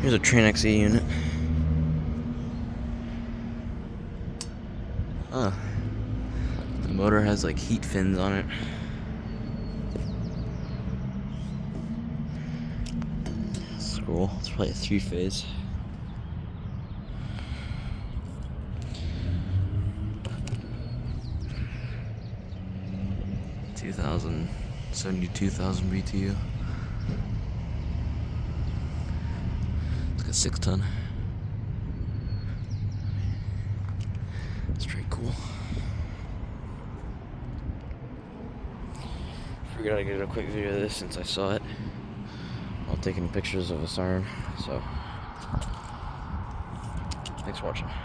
Here's a Trane XE unit. The motor has like heat fins on it. Scroll. It's probably a 3-phase. $2,000, 72,000 BTU. It's got 6 ton. It's pretty cool. Figured I'd get a quick video of this since I saw it while taking pictures of a siren. So, thanks for watching.